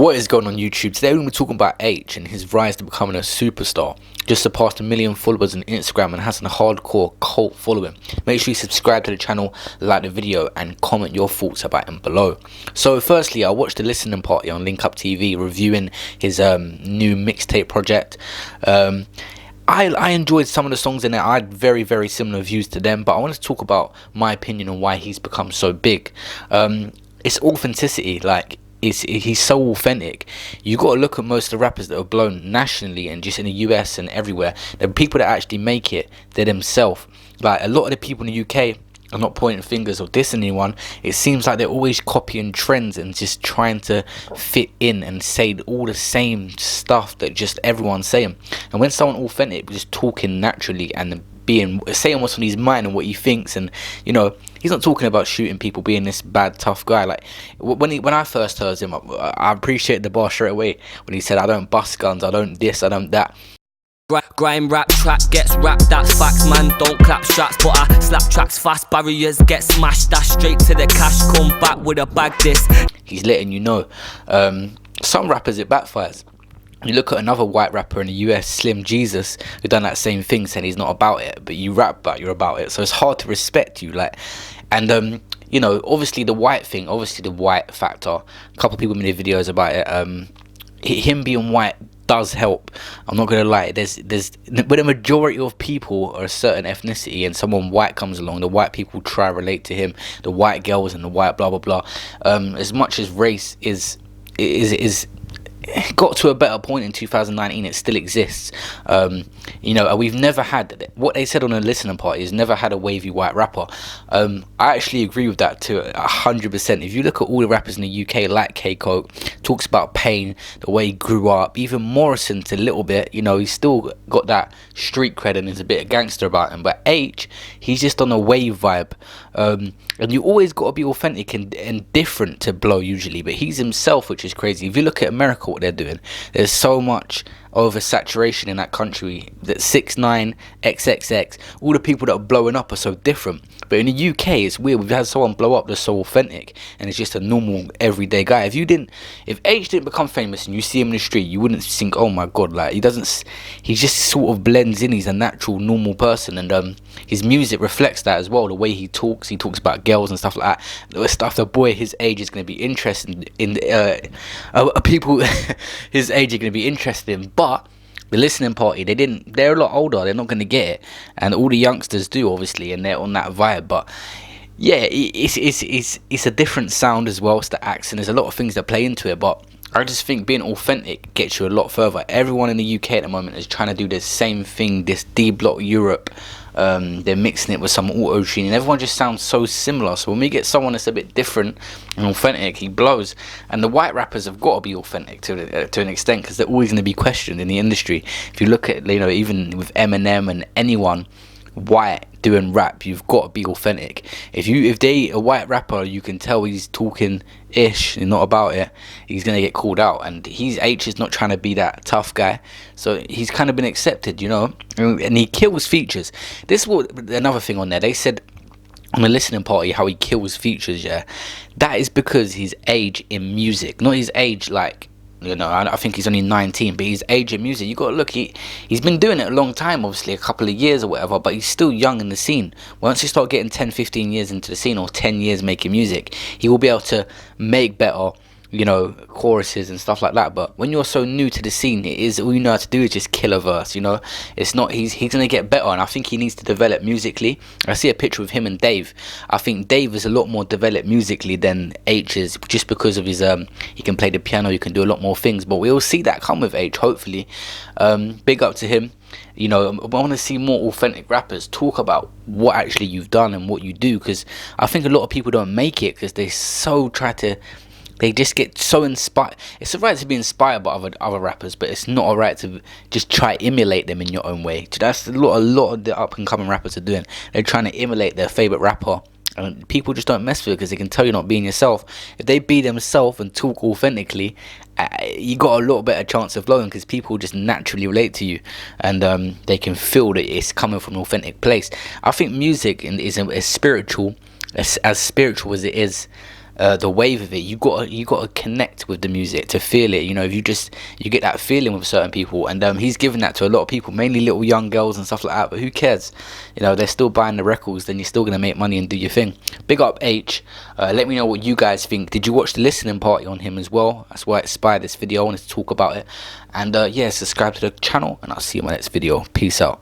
What is going on YouTube? Today we're going to be talking about Aitch and his rise to becoming a superstar. Just surpassed 1 million followers on Instagram and has a hardcore cult following. Make sure you subscribe to the channel, like the video and comment your thoughts about him below. So firstly, I watched the listening party on Link Up TV reviewing his new mixtape project. I enjoyed some of the songs in it. I had very similar views to them, but I want to talk about my opinion on why he's become so big. It's authenticity. Like, he's so authentic. You got to look at most of the rappers that have blown nationally and just in the US and everywhere. The people that actually make it, they're themselves. Like, a lot of the people in the UK, I'm not pointing fingers or dissing anyone, it seems like they're always copying trends and just trying to fit in and say all the same stuff that just everyone's saying. And when someone authentic, just talking naturally and saying what's on his mind and what he thinks, and you know, he's not talking about shooting people, being this bad tough guy. Like when I first heard him, I appreciated the bar straight away when he said, I don't bust guns, I don't this, I don't that. Grime rap track gets rapped, that's facts, man. Don't clap straps, but I slap tracks fast. Barriers get smashed, dash straight to the cash. Come back with a bag this. He's letting you know. Some rappers it backfires. You look at another white rapper in the US, Slim Jesus, who done that same thing, saying he's not about it, but you rap about you're about it. So it's hard to respect you, like, and you know, obviously the white thing, obviously the white factor. A couple of people made videos about it. Him being white does help. I'm not gonna lie. There's when a majority of people are a certain ethnicity and someone white comes along, the white people try to relate to him. The white girls and the white blah blah blah. As much as race is got to a better point in 2019, it still exists. You know, we've never had what they said on a listening party is never had a wavy white rapper. I actually agree with that to 100%. If you look at all the rappers in the UK, like K-Coke, talks about pain, the way he grew up. Even Morrison's a little bit, you know, he's still got that street cred and there's a bit of gangster about him. But Aitch, he's just on a wave vibe. And you always got to be authentic and different to blow usually, but he's himself, which is crazy. If you look at America, what they're doing, there's so much oversaturation in that country that 6ix9ine, XXX, all the people that are blowing up are so different. But in the UK, it's weird. We've had someone blow up that's so authentic and it's just a normal everyday guy. If Aitch didn't become famous and you see him in the street, you wouldn't think, oh my god, like he just sort of blends in. He's a natural normal person, and his music reflects that as well. The way he talks about girls and stuff like that. The stuff the boy his age is going to be interested in, people his age are going to be interested in. But the listening party, they're a lot older, they're not going to get it, and all the youngsters do obviously, and they're on that vibe. But yeah, it's a different sound as well. It's the accent, there's a lot of things that play into it, but I just think being authentic gets you a lot further. Everyone in the UK at the moment is trying to do the same thing, this D-Block Europe. They're mixing it with some auto-tune and everyone just sounds so similar. So when we get someone that's a bit different and authentic, he blows. And the white rappers have got to be authentic to an extent, because they're always going to be questioned in the industry. If you look at, you know, even with Eminem and anyone white doing rap, you've got to be authentic. If they a white rapper, you can tell he's talking ish and not about it, he's gonna get called out. And Aitch is not trying to be that tough guy, so he's kind of been accepted, you know, and he kills features. This is what another thing on there, they said on the listening party how he kills features. Yeah, that is because his age in music, not his age like, you know, I think he's only 19, but his age in music, you got to look, he's been doing it a long time, obviously a couple of years or whatever, but he's still young in the scene. Once you start getting 10-15 years into the scene, or 10 years making music, he will be able to make better, you know, choruses and stuff like that. But when you're so new to the scene, it is all you know how to do is just kill a verse, you know. It's not, he's gonna get better, and I think he needs to develop musically. I see a picture of him and Dave. I think Dave is a lot more developed musically than Aitch is, just because of his he can play the piano, he can do a lot more things. But we'll see that come with Aitch, hopefully. Big up to him. You know, I want to see more authentic rappers talk about what actually you've done and what you do, because I think a lot of people don't make it because they just get so inspired. It's alright to be inspired by other rappers, but it's not alright to just try to emulate them in your own way. That's a lot of the up and coming rappers are doing. They're trying to emulate their favorite rapper, and people just don't mess with it because they can tell you're not being yourself. If they be themselves and talk authentically, you got a lot better chance of blowing, because people just naturally relate to you, and they can feel that it's coming from an authentic place. I think music is spiritual, as spiritual as it is the wave of it. You gotta connect with the music to feel it. You know, if you get that feeling with certain people, and he's given that to a lot of people, mainly little young girls and stuff like that. But who cares? You know, they're still buying the records. Then you're still gonna make money and do your thing. Big up Aitch. Let me know what you guys think. Did you watch the listening party on him as well? That's why it inspired this video. I wanted to talk about it. And yeah, subscribe to the channel, and I'll see you in my next video. Peace out.